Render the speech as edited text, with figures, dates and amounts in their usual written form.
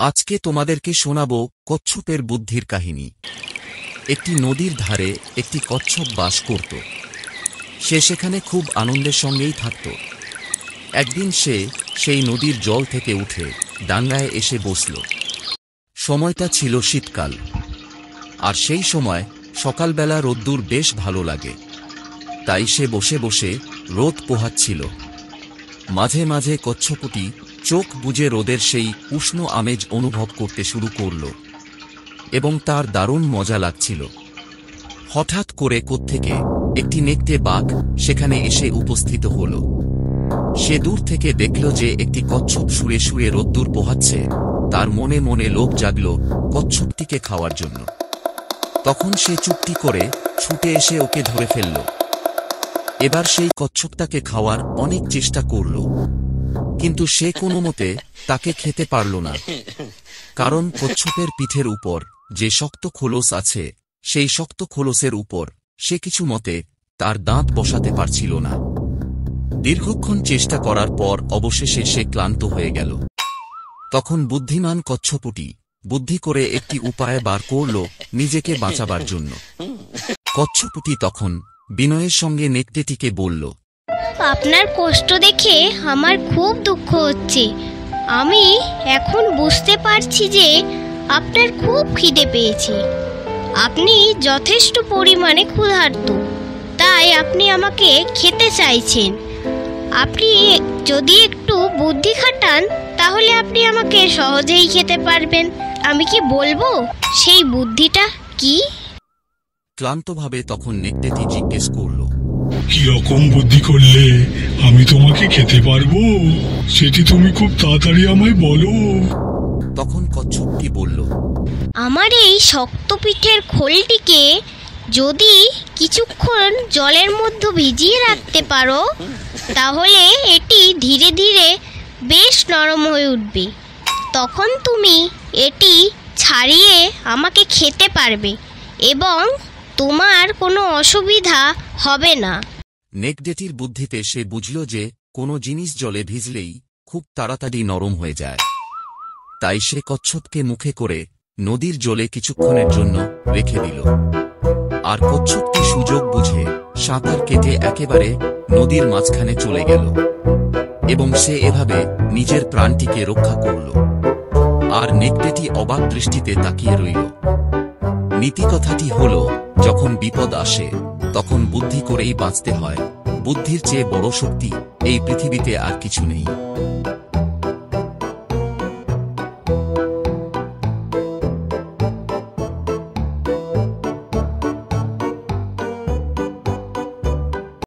আজকে তোমাদেরকে শোনাব কচ্ছপের বুদ্ধির কাহিনী। একটি নদীর ধারে একটি কচ্ছপ বাস করত। সে সেখানে খুব আনন্দের সঙ্গেই থাকত। একদিন সে সেই নদীর জল থেকে উঠে ডাঙায় এসে বসল। সময়টা ছিল শীতকাল, আর সেই সময় সকালবেলা রোদ্দুর বেশ ভালো লাগে। তাই সে বসে বসে রোদ পোহাচ্ছিল। মাঝে মাঝে কচ্ছপটি চোখ বুজে রোদের সেই উষ্ণ আমেজ অনুভব করতে শুরু করল, এবং তার দারুণ মজা লাগছিল। হঠাৎ করে কোত্থেকে একটি নেকড়ে বাঘ সেখানে এসে উপস্থিত হল। সে দূর থেকে দেখল যে একটি কচ্ছপ শুয়ে শুয়ে রোদ্দুর পোহাচ্ছে। তার মনে মনে লোভ জাগল কচ্ছপটিকে খাওয়ার জন্য। তখন সে চুপটি করে ছুটে এসে ওকে ধরে ফেলল। এবার সেই কচ্ছপটাকে খাওয়ার অনেক চেষ্টা করল, কিন্তু সে কোনো মতে তাকে খেতে পারল না। কারণ কচ্ছপের পিঠের উপর যে শক্ত খোলস আছে, সেই শক্ত খোলসের উপর সে কিছু মতে তার দাঁত বসাতে পারছিল না। দীর্ঘক্ষণ চেষ্টা করার পর অবশেষে সে ক্লান্ত হয়ে গেল। তখন বুদ্ধিমান কচ্ছপটি বুদ্ধি করে একটি উপায় বার করল নিজেকে বাঁচাবার জন্য। কচ্ছপটি তখন বিনয়ের সঙ্গে নেকড়েটিকে বলল, আপনার কষ্ট দেখে আমার খুব দুঃখ হচ্ছে। আমি এখন বুঝতে পারছি যে আপনার খুব খিদে পেয়েছে। আপনি যথেষ্ট পরিমাণে ক্ষুধার্ত, তাই আপনি আমাকে খেতে চাইছেন। আপনি যদি একটু বুদ্ধি খাটান, তাহলে আপনি আমাকে সহজেই খেতে পারবেন। আমি কি বলবো সেই বুদ্ধিটা কি? ক্লান্তভাবে তখন নেকড়েটি জিজ্ঞেস করল, কিরকম বুদ্ধি করলে আমি তোমাকে খেতে পারবো? সেটি তুমি খুব তাড়াতাড়ি আমায় বলো। তখন কচ্ছপটি বলল, আমার এই শক্ত পিঠের খোলটিকে যদি কিছুক্ষণ জলের মধ্যে ভিজিয়ে রাখতে পারো, তাহলে এটি ধীরে ধীরে বেশ নরম হয়ে উঠবে। তখন তুমি এটি ছাড়িয়ে আমাকে খেতে পারবে এবং তোমার কোনো অসুবিধা হবে না। নেকড়েটির বুদ্ধিতে সে বুঝল যে কোনো জিনিস জলে ভিজলেই খুব তাড়াতাড়ি নরম হয়ে যায়। তাই সে কচ্ছপকে মুখে করে নদীর জলে কিছুক্ষণের জন্য রেখে দিল। আর কচ্ছপটি সুযোগ বুঝে সাঁতার কেটে একেবারে নদীর মাঝখানে চলে গেল, এবং সে এভাবে নিজের প্রাণটিকে রক্ষা করল। আর নেকড়েটি অবাক দৃষ্টিতে তাকিয়ে রইল। নীতিকথাটি হল, যখন বিপদ আসে তখন বুদ্ধি করেই বাঁচতে হয়। বুদ্ধির চেয়ে বড় শক্তি এই পৃথিবীতে আর কিছু নেই।